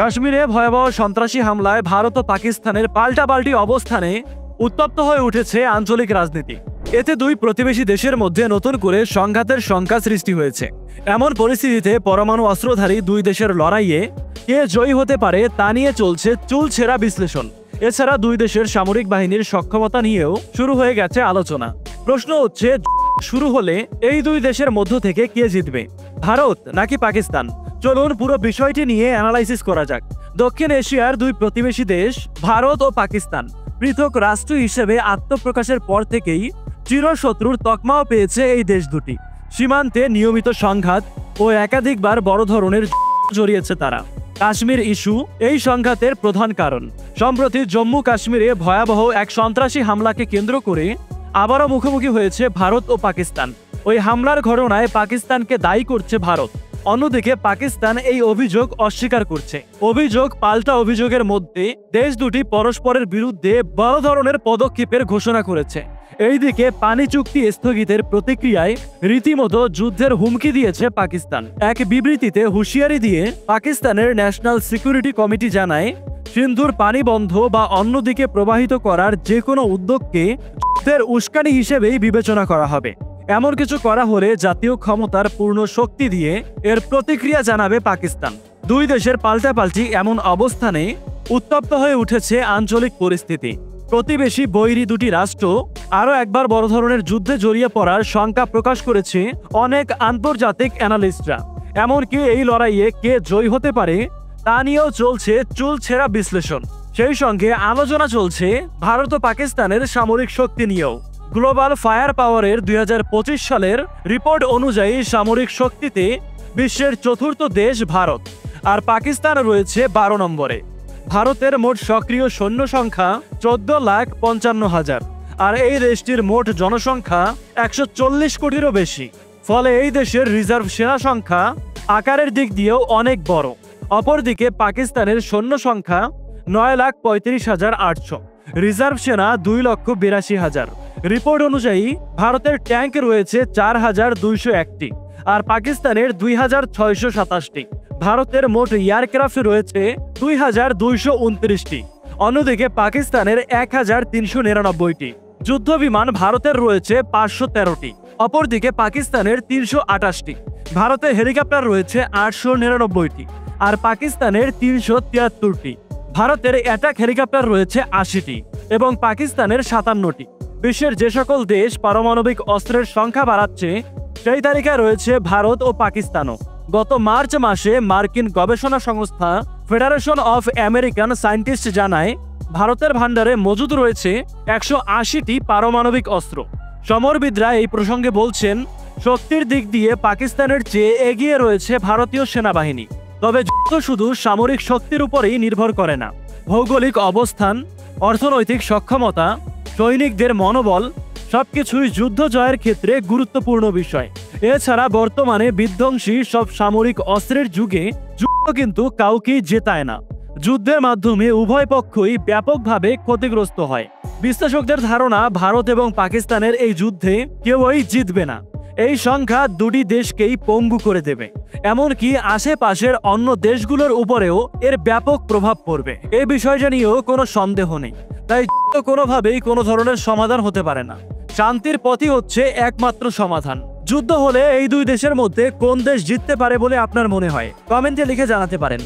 কাশ্মীরে ভয়াবহ সন্ত্রাসী হামলায় ভারত ও পাকিস্তানের পাল্টাপাল্টি অবস্থানে উত্তপ্ত হয়ে উঠেছে আঞ্চলিক রাজনীতি। এতে দুই প্রতিবেশী দেশের মধ্যে নতুন করে সংঘাতের শঙ্কা সৃষ্টি হয়েছে। এমন পরিস্থিতিতে পরমাণু অস্ত্রধারী দুই দেশের লড়াইয়ে কে জয়ী হতে পারে তা নিয়ে চলছে চুলছেরা বিশ্লেষণ। এছাড়া দুই দেশের সামরিক বাহিনীর সক্ষমতা নিয়েও শুরু হয়ে গেছে আলোচনা। প্রশ্ন হচ্ছে, শুরু হলে এই দুই দেশের মধ্য থেকে কে জিতবে, ভারত নাকি পাকিস্তান? চলুন পুরো বিষয়টি নিয়ে অ্যানালাইসিস করা যাক। দক্ষিণ এশিয়ার দুই প্রতিবেশী দেশ ভারত ও পাকিস্তান পৃথক রাষ্ট্র হিসেবে আত্মপ্রকাশের পর থেকেই চিরশত্রুর তকমাও পেয়েছে এই দেশ দুটি। সীমান্তে নিয়মিত সংঘাত ও একাধিকবার বড় ধরনের জড়িয়েছে তারা। কাশ্মীর ইস্যু এই সংঘাতের প্রধান কারণ। সম্প্রতি জম্মু কাশ্মীরে ভয়াবহ এক সন্ত্রাসী হামলাকে কেন্দ্র করে আবারও মুখোমুখি হয়েছে ভারত ও পাকিস্তান। ওই হামলার ঘটনায় পাকিস্তানকে দায়ী করছে ভারত। অন্যদিকে পাকিস্তান এই অভিযোগ অস্বীকার করছে। অভিযোগ পাল্টা অভিযোগের মধ্যে দেশ দুটি পরস্পরের বিরুদ্ধে বড় ধরনের পদক্ষেপের ঘোষণা করেছে। এইদিকে পানি চুক্তি স্থগিতের প্রতিক্রিয়ায় রীতিমতো যুদ্ধের হুমকি দিয়েছে পাকিস্তান। এক বিবৃতিতে হুঁশিয়ারি দিয়ে পাকিস্তানের ন্যাশনাল সিকিউরিটি কমিটি জানায়, সিন্ধুর পানি বন্ধ বা অন্যদিকে প্রবাহিত করার যে কোনো উদ্যোগকে যুদ্ধের উস্কানি হিসেবেই বিবেচনা করা হবে। এমন কিছু করা হলে জাতীয় ক্ষমতার পূর্ণ শক্তি দিয়ে এর প্রতিক্রিয়া জানাবে পাকিস্তান। দুই দেশের পাল্টাপাল্টি এমন অবস্থানে উত্তপ্ত হয়ে উঠেছে আঞ্চলিক পরিস্থিতি। প্রতিবেশী বৈরী দুটি রাষ্ট্র আরও একবার বড় ধরনের যুদ্ধে জড়িয়ে পড়ার শঙ্কা প্রকাশ করেছে অনেক আন্তর্জাতিক অ্যানালিস্টরা। এমনকি এই লড়াইয়ে কে জয়ী হতে পারে তা নিয়েও চলছে চুলছেরা বিশ্লেষণ। সেই সঙ্গে আলোচনা চলছে ভারত ও পাকিস্তানের সামরিক শক্তি নিয়েও। গ্লোবাল ফায়ার পাওয়ারের 2025 সালের রিপোর্ট অনুযায়ী সামরিক শক্তিতে বিশ্বের চতুর্থ দেশ ভারত, আর পাকিস্তান রয়েছে 12 নম্বরে। ভারতের মোট সক্রিয় সৈন্য সংখ্যা 14,55,000, আর এই দেশটির মোট জনসংখ্যা 140 কোটিরও বেশি। ফলে এই দেশের রিজার্ভ সেনা সংখ্যা আকারের দিক দিয়েও অনেক বড়। অপরদিকে পাকিস্তানের সৈন্য সংখ্যা 9,35,800, রিজার্ভ সেনা 2,82,000। রিপোর্ট অনুযায়ী ভারতের ট্যাঙ্ক রয়েছে 4,201টি, আর পাকিস্তানের 2,627টি। ভারতের মোট এয়ারক্রাফট রয়েছে 2,229টি। অন্যদিকে পাকিস্তানের 1,399টি। যুদ্ধ বিমান ভারতের রয়েছে 513টি। অপরদিকে পাকিস্তানের 328টি। ভারতে হেলিকপ্টার রয়েছে 899টি, আর পাকিস্তানের 373টি। ভারতের অ্যাটাক হেলিকপ্টার রয়েছে 80টি এবং পাকিস্তানের 57টি। বিশ্বের যে সকল দেশ পারমাণবিক অস্ত্রের সংখ্যা বাড়াচ্ছে সেই তালিকায় রয়েছে ভারত ও পাকিস্তানও। গত মার্চ মাসে মার্কিন গবেষণা সংস্থা ফেডারেশন অফ আমেরিকান সায়েন্টিস্ট জানায়, ভারতের ভান্ডারে মজুদ রয়েছে 180টি পারমাণবিক অস্ত্র। সমরবিদরা এই প্রসঙ্গে বলছেন, শক্তির দিক দিয়ে পাকিস্তানের চেয়ে এগিয়ে রয়েছে ভারতীয় সেনাবাহিনী। তবে যুদ্ধ শুধু সামরিক শক্তির উপরেই নির্ভর করে না। ভৌগোলিক অবস্থান, অর্থনৈতিক সক্ষমতা, সৈনিকদের মনোবল সবকিছুই যুদ্ধ জয়ের ক্ষেত্রে গুরুত্বপূর্ণ বিষয়। এছাড়া বর্তমানে বিধ্বংসী সব সামরিক অস্ত্রের যুগে যুদ্ধ কিন্তু কাউকেই জেতায় না। যুদ্ধের মাধ্যমে উভয় পক্ষই ব্যাপকভাবে ক্ষতিগ্রস্ত হয়। বিশ্লেষকদের ধারণা, ভারত এবং পাকিস্তানের এই যুদ্ধে কেউই জিতবে না। এই সংখ্যা দুটি দেশকেই পঙ্গু করে দেবে। এমনকি আশেপাশের অন্য দেশগুলোর উপরেও এর ব্যাপক প্রভাব পড়বে। এই বিষয়টা নিয়েও কোনো সন্দেহ নেই। তাই কোনোভাবেই কোনো ধরনের সমাধান হতে পারে না। শান্তির পথই হচ্ছে একমাত্র সমাধান। যুদ্ধ হলে এই দুই দেশের মধ্যে কোন দেশ জিততে পারে বলে আপনার মনে হয়, কমেন্টে লিখে জানাতে পারেন।